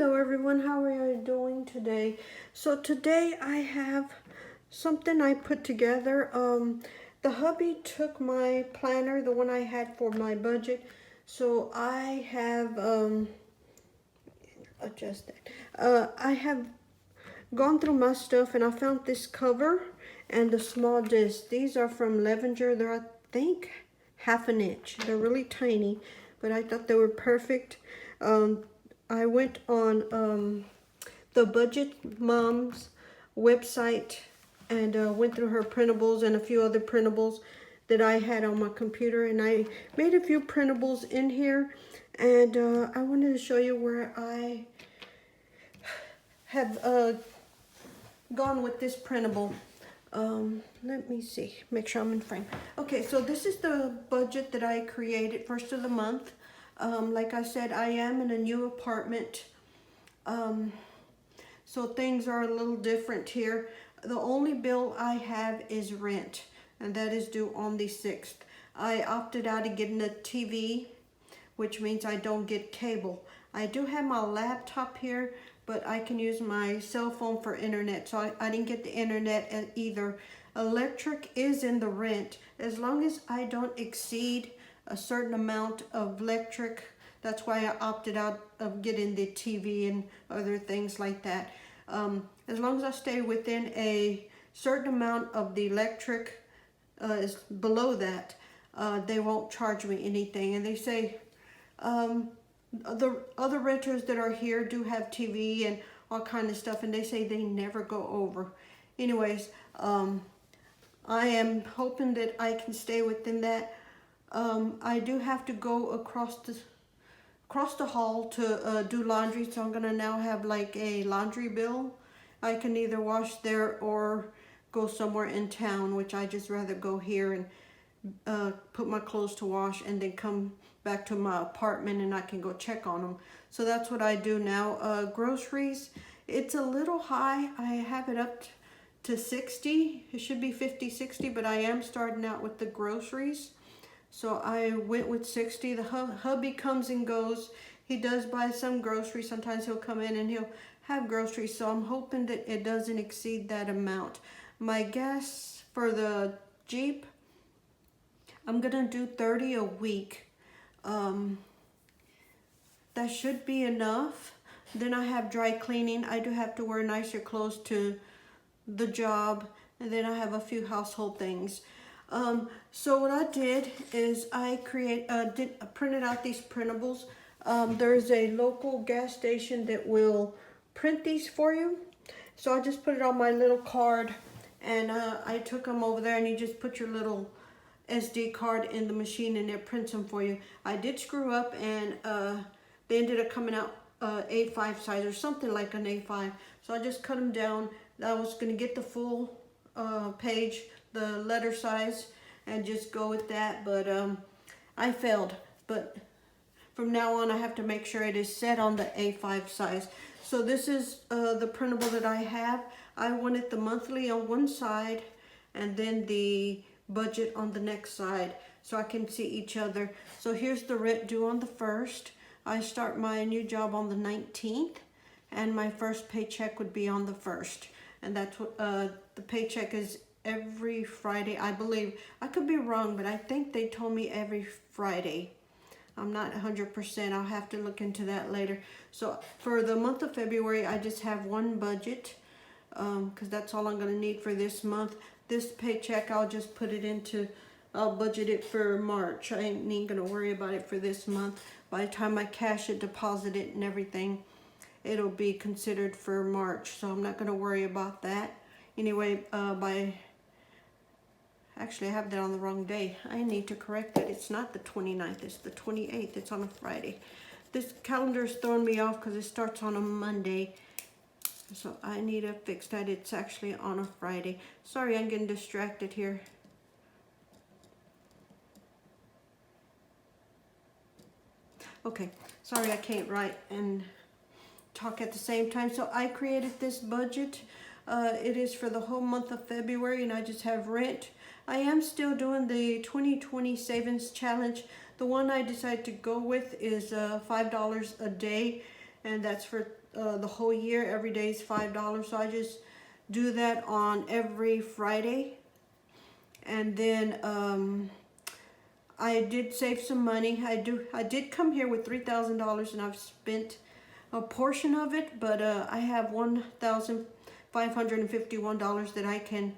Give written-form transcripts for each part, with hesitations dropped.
Hello everyone, how are you doing today? So today I have something I put together. The hubby took my planner, the one I had for my budget. So I have adjust that. I have gone through my stuff and I found this cover and the small disc. These are from Levenger. They're, I think, half an inch. They're really tiny, but I thought they were perfect. I went on the Budget Mom's website and went through her printables and a few other printables that I had on my computer, and I made a few printables in here, and I wanted to show you where I have gone with this printable. Let me see, make sure I'm in frame. Okay, so this is the budget that I created first of the month. Like I said, I am in a new apartment, so things are a little different here. The only bill I have is rent, and that is due on the 6th. I opted out of getting a TV, which means I don't get cable. I do have my laptop here, but I can use my cell phone for internet, so I didn't get the internet either. Electric is in the rent. As long as I don't exceed a certain amount of electric, that's why I opted out of getting the TV and other things like that. As long as I stay within a certain amount of the electric is below that, they won't charge me anything. And they say the other renters that are here do have TV and all kind of stuff, and they say they never go over. Anyways, I am hoping that I can stay within that. I do have to go across the hall to do laundry, so I'm gonna now have like a laundry bill. I can either wash there or go somewhere in town, which I just rather go here and put my clothes to wash and then come back to my apartment and I can go check on them. So that's what I do now. Groceries, it's a little high. I have it up to 60. It should be 50, 60, but I am starting out with the groceries. So I went with 60. The hubby comes and goes. He does buy some groceries. Sometimes he'll come in and he'll have groceries. So I'm hoping that it doesn't exceed that amount. My gas for the Jeep, I'm gonna do 30 a week. That should be enough. Then I have dry cleaning. I do have to wear nicer clothes to the job. And then I have a few household things. So what I did is I printed out these printables. There's a local gas station that will print these for you. So I just put it on my little card, and I took them over there, and you just put your little SD card in the machine and it prints them for you. I did screw up, and they ended up coming out A5 size or something like an A5. So I just cut them down. I was gonna get the full page, the letter size, and just go with that, but I failed. But from now on I have to make sure it is set on the A5 size. So this is the printable that I have. I wanted the monthly on one side and then the budget on the next side so I can see each other. So here's the rent due on the 1st. I start my new job on the 19th, and my first paycheck would be on the 1st. And that's what the paycheck is every Friday, I believe. I could be wrong, but I think they told me every Friday. I'm not 100%. I'll have to look into that later. So for the month of February, I just have one budget because that's all I'm going to need for this month. This paycheck, I'll just put it into, I'll budget it for March. I ain't going to worry about it for this month. By the time I cash it, deposit it and everything, it'll be considered for March. So I'm not going to worry about that. Anyway, actually, I have that on the wrong day. I need to correct that. It's not the 29th. It's the 28th. It's on a Friday. This calendar is throwing me off because it starts on a Monday. So I need to fix that. It's actually on a Friday. Sorry, I'm getting distracted here. Okay, sorry I can't write and talk at the same time. So I created this budget. It is for the whole month of February, and I just have rent. I am still doing the 2020 savings challenge. The one I decided to go with is $5 a day, and that's for the whole year. Every day is $5, so I just do that on every Friday. And then I did save some money. I did come here with $3,000, and I've spent a portion of it, but I have $1,551 that I can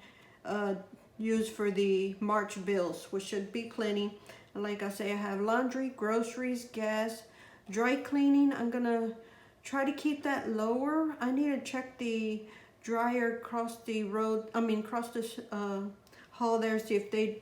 use for the March bills, which should be plenty. And like I say, I have laundry, groceries, gas, dry cleaning. I'm gonna try to keep that lower. I need to check the dryer across the road, across this hall there, see if they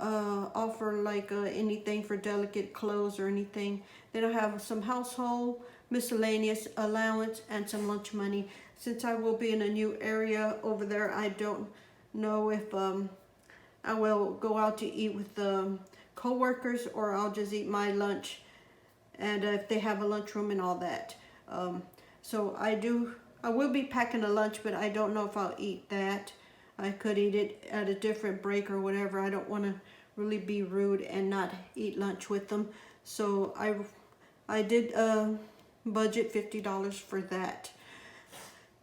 offer like anything for delicate clothes or anything. Then I have some household miscellaneous allowance and some lunch money. Since I will be in a new area over there, I don't know if I will go out to eat with co-workers, or I'll just eat my lunch, and if they have a lunchroom and all that. So I will be packing a lunch, but I don't know if I'll eat that. I could eat it at a different break or whatever. I don't want to really be rude and not eat lunch with them. So I did budget $50 for that.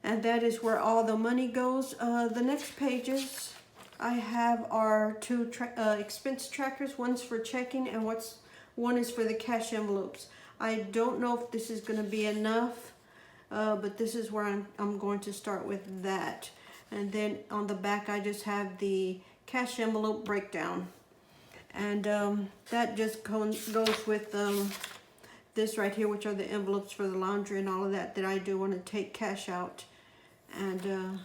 And that is where all the money goes. The next pages I have are two expense trackers. One's for checking and one is for the cash envelopes. I don't know if this is going to be enough, but this is where I'm going to start with that. And then on the back I just have the cash envelope breakdown. And that just goes with this right here, which are the envelopes for the laundry and all of that I do want to take cash out. And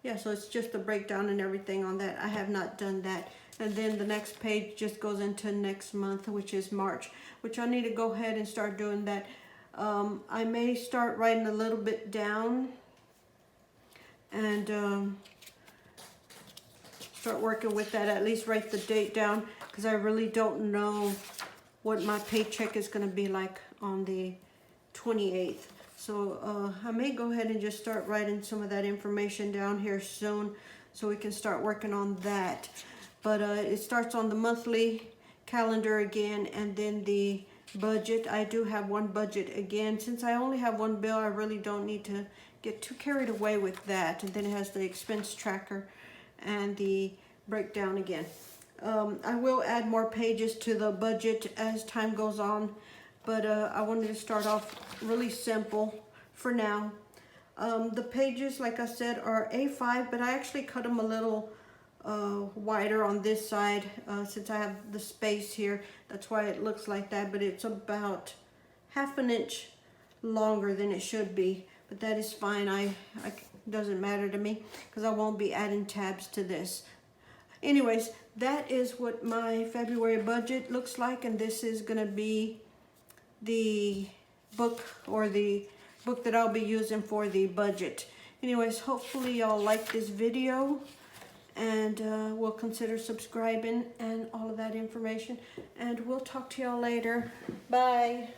yeah, so it's just a breakdown and everything on that. I have not done that. And then the next page just goes into next month, which is March, which I need to go ahead and start doing that. I may start writing a little bit down and start working with that, at least write the date down, because I really don't know what my paycheck is going to be like on the 28th. So I may go ahead and just start writing some of that information down here soon, so we can start working on that. But it starts on the monthly calendar again, and then the budget. I do have one budget again. Since I only have one bill, I really don't need to get too carried away with that. And then it has the expense tracker and the breakdown again. I will add more pages to the budget as time goes on, but I wanted to start off really simple for now. The pages, like I said, are A5, but I actually cut them a little wider on this side since I have the space here. That's why it looks like that, but it's about ½ an inch longer than it should be. But that is fine. Doesn't matter to me because I won't be adding tabs to this. Anyways, that is what my February budget looks like, and this is going to be the book, or the book that I'll be using for the budget. Anyways, hopefully y'all like this video, and will consider subscribing and all of that information, and we'll talk to y'all later. Bye.